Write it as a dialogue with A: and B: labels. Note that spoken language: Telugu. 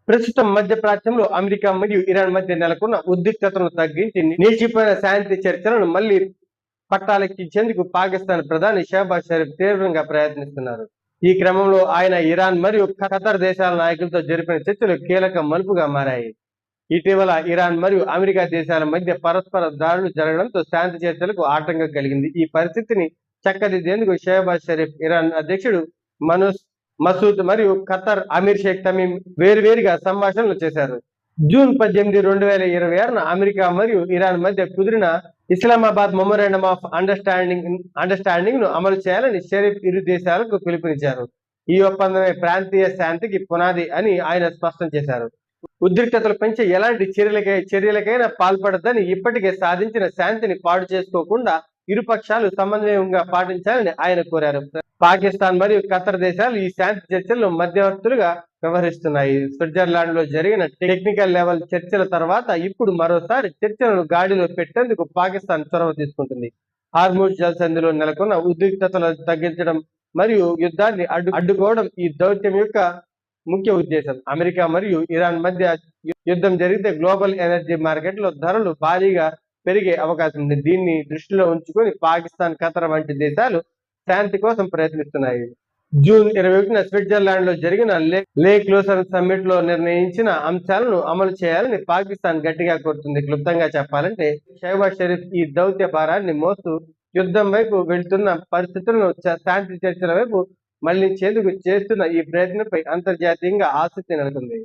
A: ప్రస్తుతం మధ్యప్రాచ్యంలో అమెరికా మరియు ఇరాన్ మధ్య నెలకొన్న ఉద్రిక్తతను తగ్గించి నిలిచిపోయిన శాంతి చర్చలను మళ్లీ పట్టాలెక్కించేందుకు పాకిస్తాన్ ప్రధాని షహబాజ్ షరీఫ్ తీవ్రంగా ప్రయత్నిస్తున్నారు. ఈ క్రమంలో ఆయన ఇరాన్ మరియు ఖతర్ దేశాల నాయకులతో జరిపిన చర్చలు కీలక మలుపుగా మారాయి. ఇటీవల ఇరాన్ మరియు అమెరికా దేశాల మధ్య పరస్పర దాడులు జరగడంతో శాంతి చర్చలకు ఆటంకం కలిగింది. ఈ పరిస్థితిని చక్కదిద్దేందుకు షహబాజ్ షరీఫ్, ఇరాన్ అధ్యక్షుడు మసూద్ మరియు ఖతర్ అమీర్ షేక్ తమీమ్ వేరువేరుగా సంభాషణలు చేశారు. జూన్ 18, 2026న అమెరికా మరియు ఇరాన్ మధ్య కుదిరిన ఇస్లామాబాద్ మెమోరాండం ఆఫ్ అండర్స్టాండింగ్ ను అమలు చేయాలని షరీఫ్ ఇరు దేశాలకు పిలుపునిచ్చారు. ఈ ఒప్పందమే ప్రాంతీయ శాంతికి పునాది అని ఆయన స్పష్టం చేశారు. ఉద్రిక్తతలు పెంచే ఎలాంటి చర్యలకైనా పాల్పడద్దని, ఇప్పటికే సాధించిన శాంతిని పాడు చేసుకోకుండా ఇరుపక్షాలు సమన్వయంగా పాటించాలని ఆయన కోరారు. పాకిస్తాన్ మరియు ఖతర్ దేశాలు ఈ శాంతి చర్చల్లో మధ్యవర్తులుగా వ్యవహరిస్తున్నాయి. స్విట్జర్లాండ్ లో జరిగిన టెక్నికల్ లెవెల్ చర్చల తర్వాత ఇప్పుడు మరోసారి చర్చలను గాడిలో పెట్టేందుకు పాకిస్తాన్ చొరవ తీసుకుంటుంది. హార్ముజ్ జలసంధిలో నెలకొన్న ఉద్రిక్తతలను తగ్గించడం మరియు యుద్ధాన్ని అడ్డుకోవడం ఈ దౌత్యం యొక్క ముఖ్య ఉద్దేశం. అమెరికా మరియు ఇరాన్ మధ్య యుద్ధం జరిగితే గ్లోబల్ ఎనర్జీ మార్కెట్ లో ధరలు భారీగా పెరిగే అవకాశం ఉంది. దీన్ని దృష్టిలో ఉంచుకొని పాకిస్తాన్, ఖతర్ వంటి దేశాలు శాంతి కోసం ప్రయత్నిస్తున్నాయి. జూన్ 21న స్విట్జర్లాండ్ లో జరిగిన లేక్ లూసన్ సమ్మిట్ లో నిర్ణయించిన అంశాలను అమలు చేయాలని పాకిస్తాన్ గట్టిగా కోరుతుంది. క్లుప్తంగా చెప్పాలంటే షహబాజ్ షరీఫ్ ఈ దౌత్య భారాన్ని మోస్తూ యుద్ధం వైపు వెళ్తున్న పరిస్థితులను శాంతి చర్చల వైపు మళ్లించేందుకు చేస్తున్న ఈ ప్రయత్నంపై అంతర్జాతీయంగా ఆసక్తి నెలకొంది.